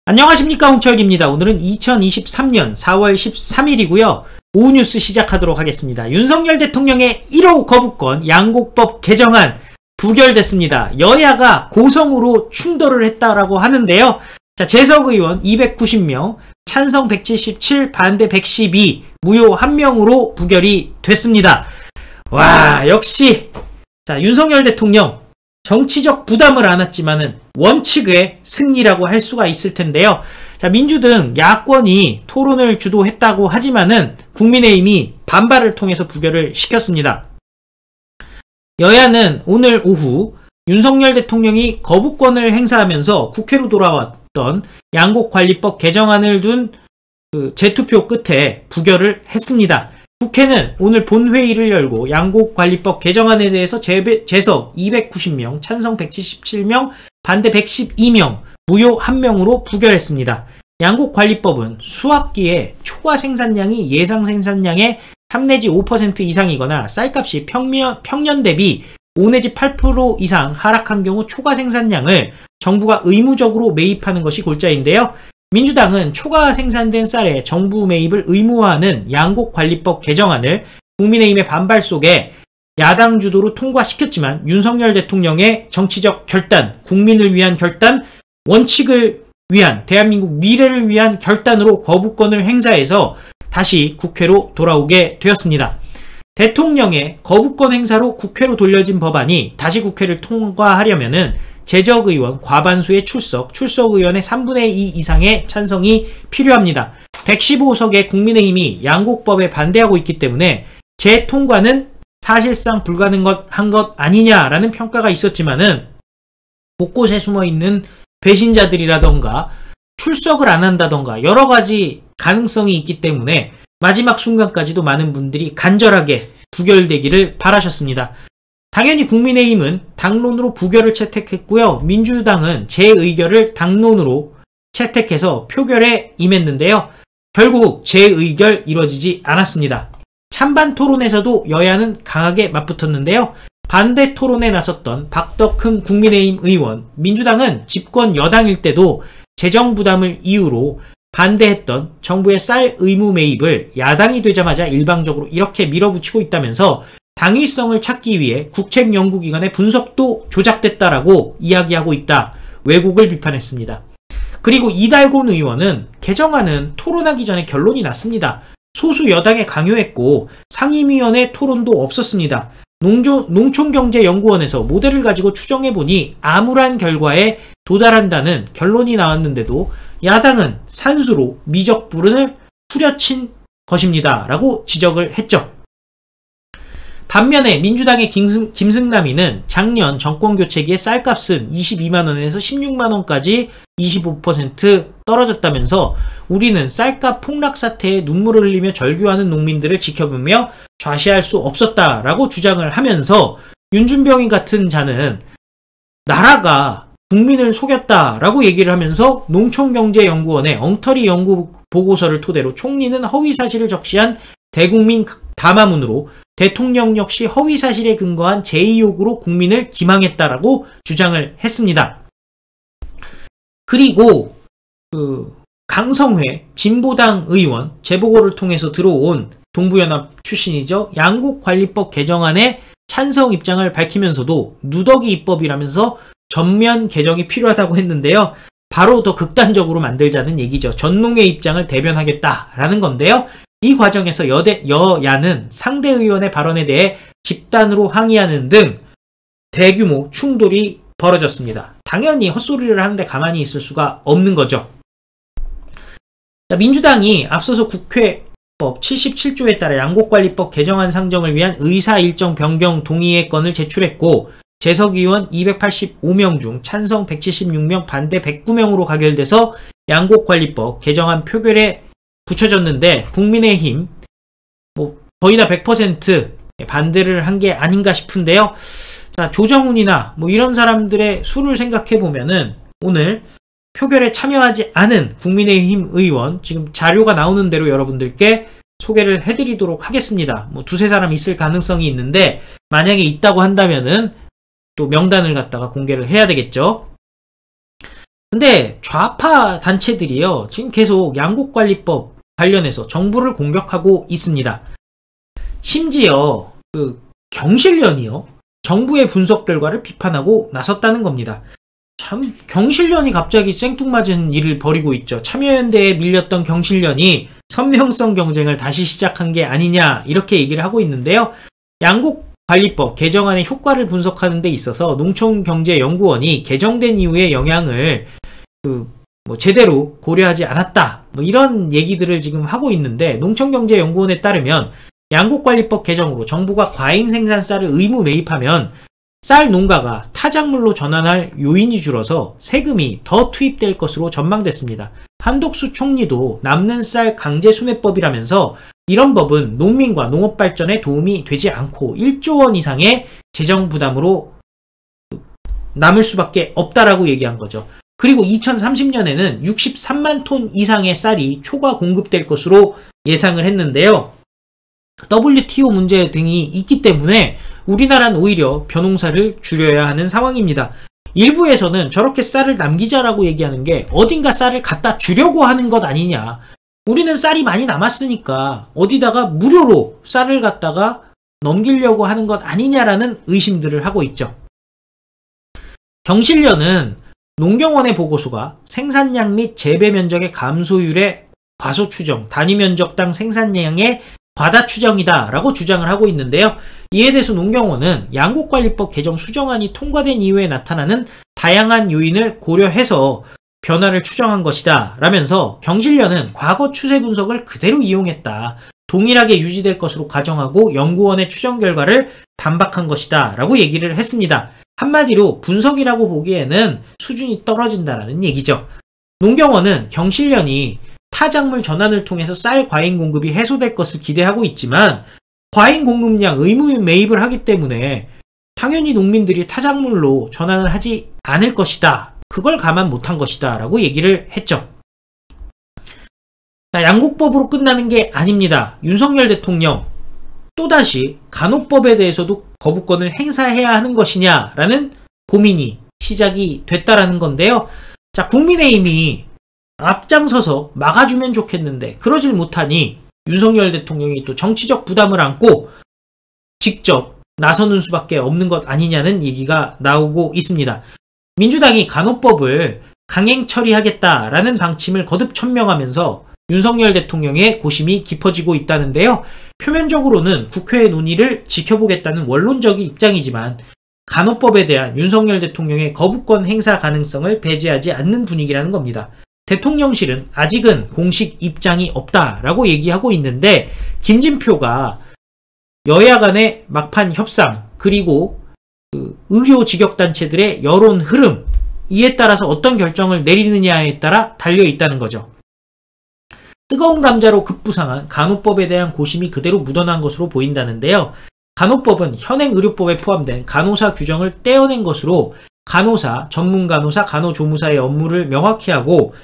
안녕하십니까, 홍철기입니다. 오늘은 2023년 4월 13일이고요. 오후 뉴스 시작하도록 하겠습니다. 윤석열 대통령의 1호 거부권 양곡법 개정안 부결됐습니다. 여야가 고성으로 충돌을 했다라고 하는데요. 자, 재석 의원 290명, 찬성 177, 반대 112, 무효 1명으로 부결이 됐습니다. 와, 역시 자, 윤석열 대통령 정치적 부담을 안았지만은 원칙의 승리라고 할 수가 있을 텐데요. 자, 민주 등 야권이 토론을 주도했다고 하지만은 국민의힘이 반발을 통해서 부결을 시켰습니다. 여야는 오늘 오후 윤석열 대통령이 거부권을 행사하면서 국회로 돌아왔던 양곡관리법 개정안을 둔 재투표 끝에 부결을 했습니다. 국회는 오늘 본회의를 열고 양곡관리법 개정안에 대해서 재석 290명, 찬성 177명, 반대 112명, 무효 1명으로 부결했습니다. 양곡관리법은 수확기에 초과 생산량이 예상 생산량의 3 내지 5% 이상이거나 쌀값이 평년 대비 5 내지 8% 이상 하락한 경우 초과 생산량을 정부가 의무적으로 매입하는 것이 골자인데요. 민주당은 초과 생산된 쌀에 정부 매입을 의무화하는 양곡관리법 개정안을 국민의힘의 반발 속에 야당 주도로 통과시켰지만 윤석열 대통령의 정치적 결단, 국민을 위한 결단, 원칙을 위한 대한민국 미래를 위한 결단으로 거부권을 행사해서 다시 국회로 돌아오게 되었습니다. 대통령의 거부권 행사로 국회로 돌려진 법안이 다시 국회를 통과하려면은 재적 의원 과반수의 출석 의원의 3분의 2 이상의 찬성이 필요합니다. 115석의 국민의힘이 양곡법에 반대하고 있기 때문에 재통과는 사실상 불가능한 것 아니냐라는 평가가 있었지만은 곳곳에 숨어있는 배신자들이라던가 출석을 안 한다던가 여러 가지 가능성이 있기 때문에 마지막 순간까지도 많은 분들이 간절하게 부결되기를 바라셨습니다. 당연히 국민의힘은 당론으로 부결을 채택했고요. 민주당은 재의결을 당론으로 채택해서 표결에 임했는데요. 결국 재의결 이뤄지지 않았습니다. 찬반 토론에서도 여야는 강하게 맞붙었는데요. 반대 토론에 나섰던 박덕흠 국민의힘 의원, 민주당은 집권 여당일 때도 재정 부담을 이유로 반대했던 정부의 쌀 의무 매입을 야당이 되자마자 일방적으로 이렇게 밀어붙이고 있다면서 당위성을 찾기 위해 국책연구기관의 분석도 조작됐다라고 이야기하고 있다. 왜곡을 비판했습니다. 그리고 이달곤 의원은 개정안은 토론하기 전에 결론이 났습니다. 소수 여당에 강요했고 상임위원회 토론도 없었습니다. 농촌경제연구원에서 모델을 가지고 추정해보니 암울한 결과에 도달한다는 결론이 나왔는데도 야당은 산수로 미적분을 후려친 것입니다. 라고 지적을 했죠. 반면에 민주당의 김승남이는 작년 정권교체기에 쌀값은 22만원에서 16만원까지 25% 떨어졌다면서 우리는 쌀값 폭락 사태에 눈물을 흘리며 절규하는 농민들을 지켜보며 좌시할 수 없었다라고 주장을 하면서 윤준병이 같은 자는 나라가 국민을 속였다라고 얘기를 하면서 농촌경제연구원의 엉터리 연구 보고서를 토대로 총리는 허위사실을 적시한 대국민 담화문으로 대통령 역시 허위사실에 근거한 제2욕으로 국민을 기망했다라고 주장을 했습니다. 그리고 강성회 진보당 의원 재보고를 통해서 들어온 동부연합 출신이죠. 양곡관리법 개정안에 찬성 입장을 밝히면서도 누더기 입법이라면서 전면 개정이 필요하다고 했는데요. 바로 더 극단적으로 만들자는 얘기죠. 전농의 입장을 대변하겠다라는 건데요. 이 과정에서 여야는 상대 의원의 발언에 대해 집단으로 항의하는 등 대규모 충돌이 벌어졌습니다. 당연히 헛소리를 하는데 가만히 있을 수가 없는 거죠. 민주당이 앞서서 국회법 77조에 따라 양곡관리법 개정안 상정을 위한 의사일정 변경 동의의 건을 제출했고 재석 의원 285명 중 찬성 176명, 반대 109명으로 가결돼서 양곡관리법 개정안 표결에 붙여졌는데 국민의힘 거의 다 100% 반대를 한 게 아닌가 싶은데요. 자, 조정훈이나 이런 사람들의 수를 생각해 보면은 오늘 표결에 참여하지 않은 국민의힘 의원 지금 자료가 나오는 대로 여러분들께 소개를 해드리도록 하겠습니다. 두세 사람 있을 가능성이 있는데 만약에 있다고 한다면은 또 명단을 갖다가 공개를 해야 되겠죠. 근데 좌파 단체들이요, 지금 계속 양곡관리법 관련해서 정부를 공격하고 있습니다. 심지어 경실련이요, 정부의 분석 결과를 비판하고 나섰다는 겁니다. 참, 경실련이 갑자기 생뚱맞은 일을 벌이고 있죠. 참여연대에 밀렸던 경실련이 선명성 경쟁을 다시 시작한 게 아니냐, 이렇게 얘기를 하고 있는데요. 양곡관리법 개정안의 효과를 분석하는 데 있어서 농촌경제연구원이 개정된 이후의 영향을 제대로 고려하지 않았다, 이런 얘기들을 지금 하고 있는데, 농촌경제연구원에 따르면 양곡관리법 개정으로 정부가 과잉 생산 쌀을 의무 매입하면 쌀 농가가 타작물로 전환할 요인이 줄어서 세금이 더 투입될 것으로 전망됐습니다. 한덕수 총리도 남는 쌀 강제 수매법이라면서 이런 법은 농민과 농업 발전에 도움이 되지 않고 1조 원 이상의 재정 부담으로 남을 수밖에 없다라고 얘기한 거죠. 그리고 2030년에는 63만 톤 이상의 쌀이 초과 공급될 것으로 예상을 했는데요. WTO 문제 등이 있기 때문에 우리나라는 오히려 벼농사를 줄여야 하는 상황입니다. 일부에서는 저렇게 쌀을 남기자라고 얘기하는 게 어딘가 쌀을 갖다 주려고 하는 것 아니냐. 우리는 쌀이 많이 남았으니까 어디다가 무료로 쌀을 갖다가 넘기려고 하는 것 아니냐라는 의심들을 하고 있죠. 경실련은 농경원의 보고서가 생산량 및 재배 면적의 감소율의 과소 추정, 단위 면적당 생산량의 과다 추정이다 라고 주장을 하고 있는데요. 이에 대해서 농경원은 양곡관리법 개정 수정안이 통과된 이후에 나타나는 다양한 요인을 고려해서 변화를 추정한 것이다 라면서, 경실련은 과거 추세 분석을 그대로 이용했다, 동일하게 유지될 것으로 가정하고 연구원의 추정 결과를 반박한 것이다 라고 얘기를 했습니다. 한마디로 분석이라고 보기에는 수준이 떨어진다라는 얘기죠. 농경원은 경실련이 타작물 전환을 통해서 쌀 과잉 공급이 해소될 것을 기대하고 있지만 과잉 공급량 의무 매입을 하기 때문에 당연히 농민들이 타작물로 전환을 하지 않을 것이다, 그걸 감안 못한 것이다 라고 얘기를 했죠. 자, 양곡법으로 끝나는 게 아닙니다. 윤석열 대통령 또다시 간호법에 대해서도 거부권을 행사해야 하는 것이냐라는 고민이 시작이 됐다라는 건데요. 자, 국민의힘이 앞장서서 막아주면 좋겠는데 그러질 못하니 윤석열 대통령이 또 정치적 부담을 안고 직접 나서는 수밖에 없는 것 아니냐는 얘기가 나오고 있습니다. 민주당이 간호법을 강행 처리하겠다라는 방침을 거듭 천명하면서 윤석열 대통령의 고심이 깊어지고 있다는데요. 표면적으로는 국회의 논의를 지켜보겠다는 원론적인 입장이지만 간호법에 대한 윤석열 대통령의 거부권 행사 가능성을 배제하지 않는 분위기라는 겁니다. 대통령실은 아직은 공식 입장이 없다라고 얘기하고 있는데, 김진표가 여야 간의 막판 협상 그리고 의료 직역단체들의 여론 흐름, 이에 따라서 어떤 결정을 내리느냐에 따라 달려 있다는 거죠. 뜨거운 감자로 급부상한 간호법에 대한 고심이 그대로 묻어난 것으로 보인다는데요. 간호법은 현행 의료법에 포함된 간호사 규정을 떼어낸 것으로 간호사, 전문간호사, 간호조무사의 업무를 명확히 하고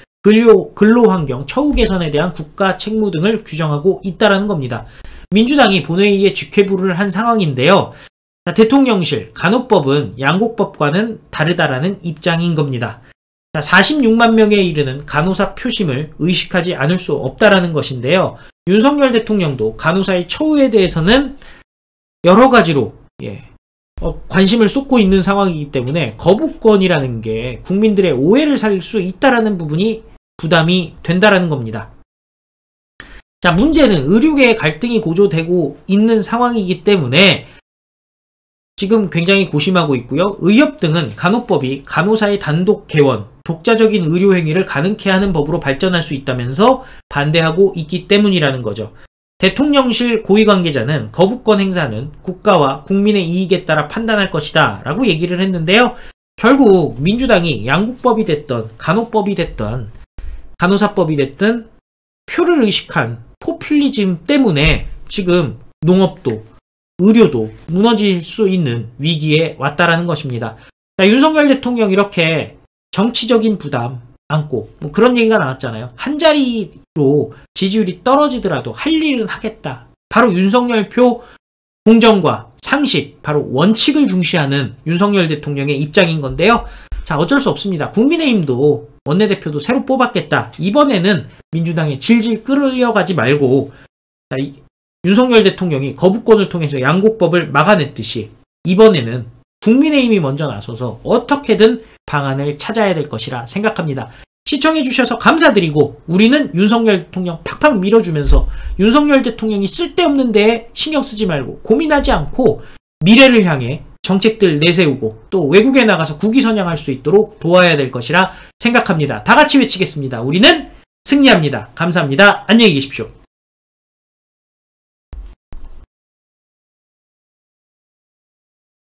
근로환경, 처우 개선에 대한 국가 책무 등을 규정하고 있다는 겁니다. 민주당이 본회의에 직회부를 한 상황인데요. 자, 대통령실, 간호법은 양곡법과는 다르다라는 입장인 겁니다. 자, 46만 명에 이르는 간호사 표심을 의식하지 않을 수 없다라는 것인데요. 윤석열 대통령도 간호사의 처우에 대해서는 여러 가지로 관심을 쏟고 있는 상황이기 때문에 거부권이라는 게 국민들의 오해를 살 수 있다라는 부분이 부담이 된다라는 겁니다. 자, 문제는 의료계의 갈등이 고조되고 있는 상황이기 때문에 지금 굉장히 고심하고 있고요. 의협 등은 간호법이 간호사의 단독 개원, 독자적인 의료 행위를 가능케 하는 법으로 발전할 수 있다면서 반대하고 있기 때문이라는 거죠. 대통령실 고위 관계자는 거부권 행사는 국가와 국민의 이익에 따라 판단할 것이다 라고 얘기를 했는데요. 결국 민주당이 양곡법이 됐던 간호법이 됐던 간호사법이 됐든 표를 의식한 포퓰리즘 때문에 지금 농업도 의료도 무너질 수 있는 위기에 왔다라는 것입니다. 자, 윤석열 대통령 이렇게 정치적인 부담 안고 그런 얘기가 나왔잖아요. 한 자리로 지지율이 떨어지더라도 할 일은 하겠다. 바로 윤석열표 공정과 상식, 바로 원칙을 중시하는 윤석열 대통령의 입장인 건데요. 자, 어쩔 수 없습니다. 국민의힘도 원내대표도 새로 뽑았겠다. 이번에는 민주당에 질질 끌려가지 말고, 자, 윤석열 대통령이 거부권을 통해서 양곡법을 막아냈듯이 이번에는 국민의힘이 먼저 나서서 어떻게든 방안을 찾아야 될 것이라 생각합니다. 시청해주셔서 감사드리고, 우리는 윤석열 대통령 팍팍 밀어주면서 윤석열 대통령이 쓸데없는 데에 신경 쓰지 말고 고민하지 않고 미래를 향해 정책들 내세우고 또 외국에 나가서 국위선양할 수 있도록 도와야 될 것이라 생각합니다. 다 같이 외치겠습니다. 우리는 승리합니다. 감사합니다. 안녕히 계십시오.